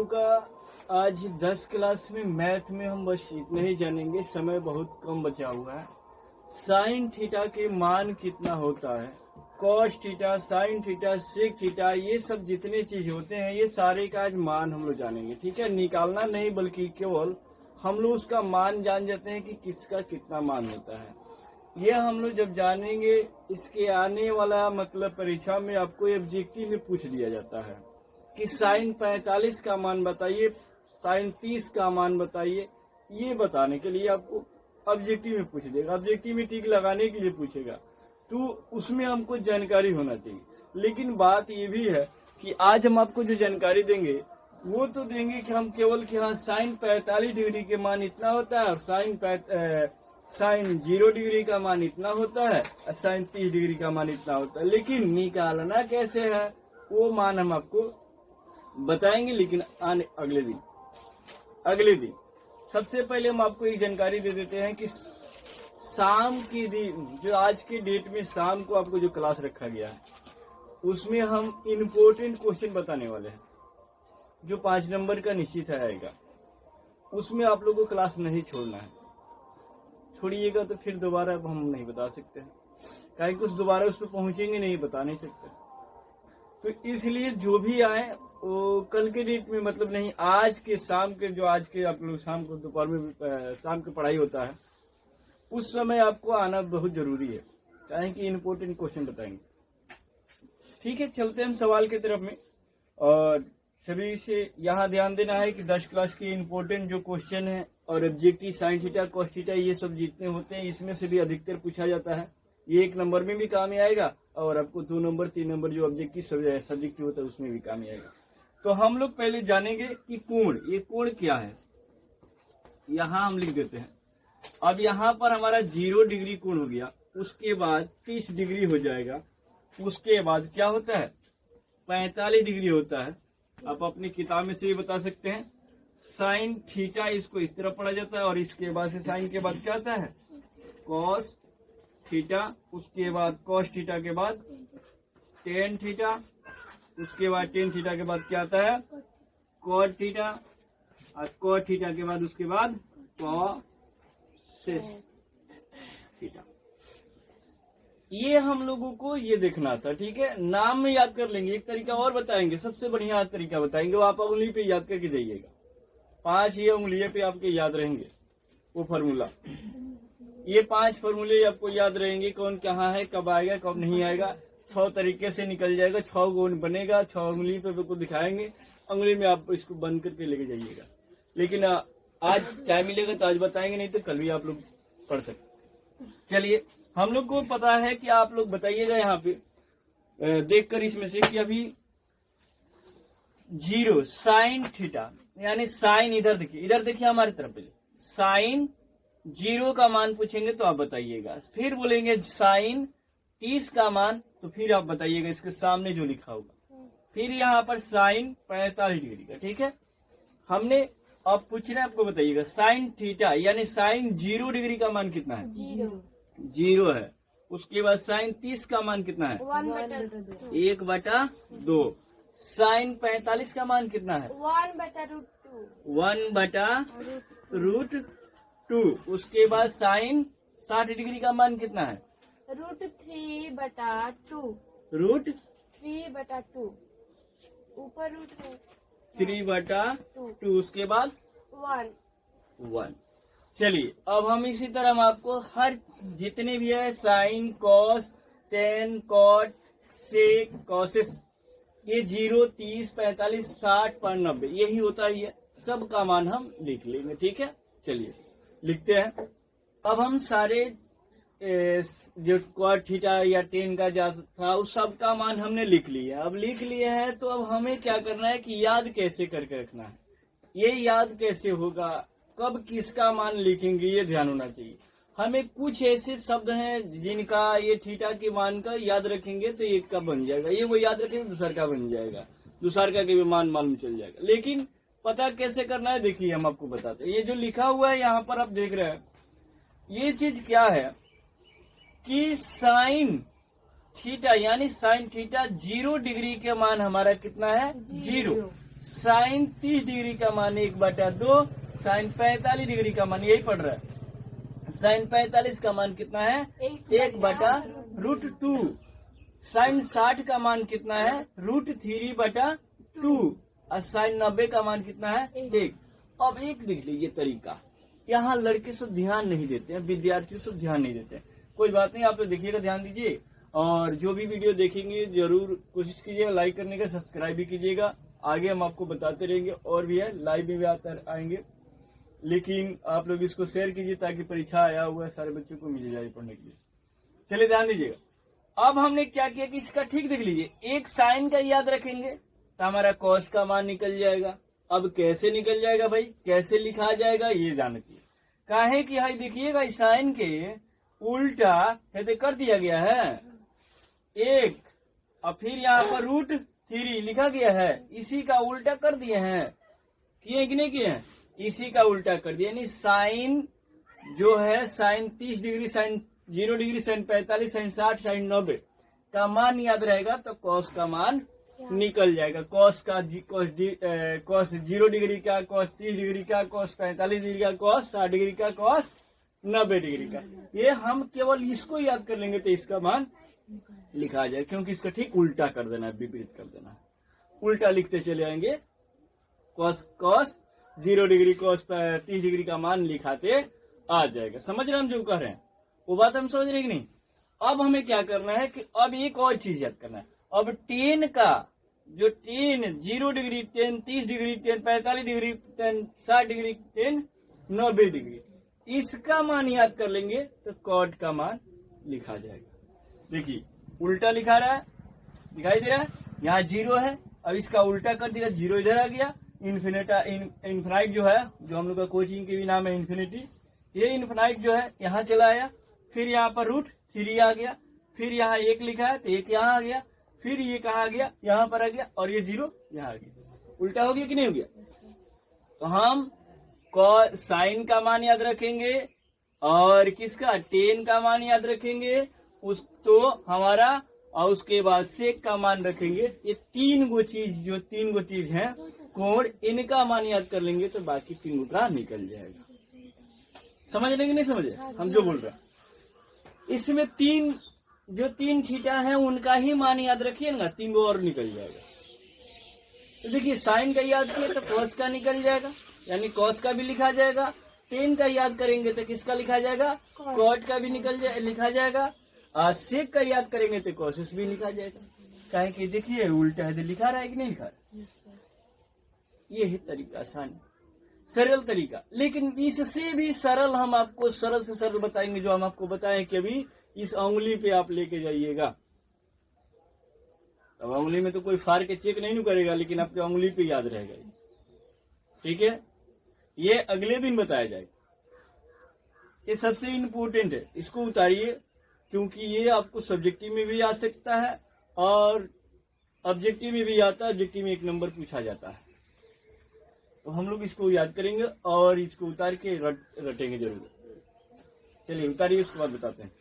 लोगों का आज 10 क्लास में मैथ में हम बस इतना ही जानेंगे, समय बहुत कम बचा हुआ है। साइन थीटा के मान कितना होता है, cos theta, sine theta, sec theta, ये सब जितने चीज होते हैं ये सारे का आज मान हम लोग जानेंगे। ठीक है, निकालना नहीं बल्कि केवल हम लोग उसका मान जान जाते हैं कि किसका कितना मान होता है। ये हम लोग जब जानेंगे, इसके आने वाला मतलब परीक्षा में आपको ऑब्जेक्टिव में पूछ लिया जाता है कि साइन 45 का मान बताइए, साइन 30 का मान बताइए। ये बताने के लिए आपको ऑब्जेक्टिव में पूछ देगा, ऑब्जेक्टिव में टिक लगाने के लिए पूछेगा, तो उसमें हमको जानकारी होना चाहिए। लेकिन बात ये भी है कि आज हम आपको जो जानकारी देंगे वो तो देंगे कि हम केवल कि हाँ साइन 45 डिग्री के मान इतना होता है और साइन 0 डिग्री का मान इतना होता है और साइन 30 डिग्री का मान इतना होता है। लेकिन निकालना कैसे है वो मान हम आपको बताएंगे, लेकिन अगले दिन सबसे पहले हम आपको एक जानकारी दे देते हैं कि शाम के दिन, जो आज के डेट में शाम को आपको जो क्लास रखा गया है उसमें हम इम्पोर्टेंट क्वेश्चन बताने वाले हैं जो 5 नंबर का निश्चित आएगा। उसमें आप लोगों को क्लास नहीं छोड़ना है, छोड़िएगा तो फिर दोबारा हम नहीं बता सकते हैं, काहे कुछ दोबारा उस पर पहुंचेंगे नहीं, बता नहीं सकते। तो इसलिए जो भी आए वो कल के डेट में मतलब नहीं, आज के शाम के, जो आज के आप लोग शाम को दोपहर में शाम की पढ़ाई होता है उस समय आपको आना बहुत जरूरी है, चाहे कि इम्पोर्टेंट क्वेश्चन बताएंगे। ठीक है, चलते हैं हम सवाल की तरफ में। और सभी से यहाँ ध्यान देना है कि 10 क्लास के इम्पोर्टेंट जो क्वेश्चन है और objective sine theta cos theta ये सब जितने होते हैं इसमें से भी अधिकतर पूछा जाता है। ये 1 नंबर में भी काम में आएगा और आपको 2 नंबर 3 नंबर जो ऑब्जेक्टिव सब्जेक्टिव होता है उसमें भी काम में आएगा। तो हम लोग पहले जानेंगे कि कोण, ये कोण क्या है। यहाँ हम लिख देते हैं। अब यहाँ पर हमारा 0 डिग्री कोण हो गया, उसके बाद 30 डिग्री हो जाएगा, उसके बाद क्या होता है 45 डिग्री होता है। आप अपनी किताब में से ये बता सकते हैं। साइन थीटा इसको इस तरह पढ़ा जाता है और इसके बाद से साइन के बाद क्या आता है कॉस थीटा, उसके बाद कॉस थीटा के बाद टेन थीटा, उसके बाद टेन थीटा के बाद क्या आता है कॉट थीटा, और कॉट थीटा के बाद उसके बाद कॉसेक थीटा। ये हम लोगों को ये देखना था। ठीक है, नाम में याद कर लेंगे। एक तरीका और बताएंगे, सबसे बढ़िया तरीका बताएंगे, वो आप उंगली पे याद करके जाइएगा। 5 ये उंगलियों पे आपके याद रहेंगे वो फार्मूला। ये 5 फार्मूले आपको याद रहेंगे, कौन कहाँ है, कब आएगा, कब नहीं आएगा। 6 तरीके से निकल जाएगा, 6 गुण बनेगा, 6 उंगली पे आपको दिखाएंगे, उंगली में आप इसको बंद करके लेके जाइएगा। लेकिन आज टाइम मिलेगा तो आज बताएंगे, नहीं तो कल भी आप लोग पढ़ सकते। चलिए, हम लोग को पता है कि आप लोग बताइएगा यहाँ पे देखकर इसमें से कि अभी 0 साइन थीटा, यानी साइन इधर देखिए हमारी तरफ पहले साइन 0 का मान पूछेंगे तो आप बताइएगा। फिर बोलेंगे साइन 30 का मान, तो फिर आप बताइएगा इसके सामने जो लिखा होगा। फिर यहाँ पर साइन 45 डिग्री का। ठीक है, हमने अब पूछना है, आपको बताइएगा साइन थीटा यानी साइन 0 डिग्री का मान कितना है 0 है। उसके बाद साइन 30 का मान कितना है 1/2। साइन 45 का मान कितना है 1/√2। उसके बाद साइन 60 डिग्री का मान कितना है √3/2। ऊपर रूट 3/2। उसके बाद 1। चलिए, अब हम इसी तरह हम आपको हर जितने भी है sine cos tan cot sec cosec, ये 0 30 45 60 पर 90 यही होता ही है, सब का मान हम लिख लेंगे। ठीक है, चलिए लिखते हैं। अब हम सारे जो कॉट थीटा या टेन का जा था उस सब का मान हमने लिख लिया। अब लिख लिए हैं तो अब हमें क्या करना है कि याद कैसे करके रखना है। ये याद कैसे होगा, कब किसका मान लिखेंगे, ये ध्यान होना चाहिए। हमें कुछ ऐसे शब्द हैं जिनका ये थीटा के मान का याद रखेंगे तो एक का बन जाएगा, ये वो याद रखेंगे दूसर का बन जाएगा, दूसर का के भी मान मालूम चल जाएगा। लेकिन पता कैसे करना है देखिए हम आपको बताते हैं। ये जो लिखा हुआ है यहाँ पर आप देख रहे हैं, ये चीज क्या है कि साइन थीटा यानी साइन थीटा 0 डिग्री के मान हमारा कितना है 0। साइन 30 डिग्री का मान 1/2, साइन 45 डिग्री का मान यही पड़ रहा है। साइन 45 का मान कितना है? 1/√2। साइन 60 का मान कितना है? √3/2। और साइन 90 का मान कितना है? 1। अब एक देख लीजिए तरीका, यहाँ लड़के सब ध्यान नहीं देते हैं, विद्यार्थी सब ध्यान नहीं देते हैं। कोई बात नहीं, आप तो देखिएगा, ध्यान दीजिए, और जो भी वीडियो देखेंगे जरूर कोशिश कीजिएगा लाइक करने का, सब्सक्राइब भी कीजिएगा। आगे हम आपको बताते रहेंगे, और भी है, लाइव में भी आएंगे, लेकिन आप लोग इसको शेयर कीजिए ताकि परीक्षा आया हुआ सारे बच्चों को मिल जाए पढ़ने के लिए। चलिए ध्यान दीजिएगा। अब हमने क्या किया कि इसका ठीक देख लीजिए, एक साइन का याद रखेंगे तो हमारा कॉस का मान निकल जाएगा। अब कैसे निकल जाएगा भाई, कैसे लिखा जाएगा ये जानते, काहे कि भाई देखिएगा इस साइन के उल्टा है कर दिया गया है 1, और फिर यहाँ पर √3 लिखा गया है, इसी का उल्टा कर दिए हैं, किए कि नहीं किए हैं? इसी का उल्टा कर दिया, यानी साइन जो है sine 30 degree, sine 0 degree, sine 45, sine 60, sine 90 का मान याद रहेगा तो कॉस का मान निकल जाएगा। कॉस 0 डिग्री का, कॉस 30 डिग्री का, कॉस 45 डिग्री का, कॉस 60 डिग्री का, कॉस 90 डिग्री का। ये हम केवल इसको याद कर लेंगे तो इसका मान लिखा जाए, क्योंकि इसका ठीक उल्टा कर देना है, विपरीत कर देना है। उल्टा लिखते चले आएंगे, कॉस 0 डिग्री, कॉस 30 डिग्री का मान लिखाते आ जाएगा। समझ रहे हम जो कह रहे हैं, वो बात हम समझ रहे कि नहीं? अब हमें क्या करना है कि अब एक और चीज याद करना है। अब टेन का जो 0 degree, 30 degree, 45 degree, 60 degree, 90 degree, इसका मान याद कर लेंगे तो कॉट का मान लिखा जाएगा। देखिए उल्टा लिखा रहा है, दिखाई दे रहा है, यहाँ 0 है, अब इसका उल्टा कर दिया, 0 इधर आ गया, इन्फिनाइट जो है, जो हम लोग का कोचिंग के भी नाम है इन्फिनिटी, ये इन्फिनाइट जो है यहाँ चला आया, फिर यहाँ पर √3 आ गया, फिर यहाँ 1 लिखा है तो 1 यहाँ आ गया, फिर ये कहाँ आ गया, यहाँ पर आ गया, और ये 0 यहाँ आ गया। उल्टा हो गया कि नहीं हो गया? तो हम साइन का मान याद रखेंगे और किसका, टेन का मान याद रखेंगे, उस तो हमारा, और उसके बाद सेक का मान रखेंगे। ये 3 गो चीज है कोण, इनका मान याद कर लेंगे तो बाकी 3 का निकल जाएगा। समझ रहे कि नहीं समझे हम जो बोल रहे हैं? इसमें 3 थीटा है उनका ही मान याद रखिए ना, 3 गो और निकल जाएगा। तो देखिए साइन का याद किए तो कॉस का निकल जाएगा, यानी कॉस का भी लिखा जाएगा। टेन का याद करेंगे तो किसका लिखा जाएगा, कॉट का भी लिखा जाएगा। और सेक का याद करेंगे तो कॉसेस भी लिखा जाएगा। काहे कि देखिए उल्टा है तो लिखा रहा है कि नहीं लिखा रहा। ये है तरीका, आसान सरल तरीका। लेकिन इससे भी सरल हम आपको सरल से सरल बताएंगे, जो हम आपको बताएं कि अभी इस उंगली पे आप लेके जाइएगा। अब उंगली में तो कोई फाड़ के चेक नहीं करेगा, लेकिन आपके उंगली पे याद रहेगा, ठीक है? ये अगले दिन बताया जाएगा। ये सबसे इम्पोर्टेंट है, इसको उतारिए, क्योंकि ये आपको सब्जेक्टिव में भी आ सकता है और ऑब्जेक्टिव में भी आता है। ऑब्जेक्टिव में 1 नंबर पूछा जाता है, तो हम लोग इसको याद करेंगे और इसको उतार के रटेंगे जरूर। चलिए उतारिए, उसके बाद बताते हैं।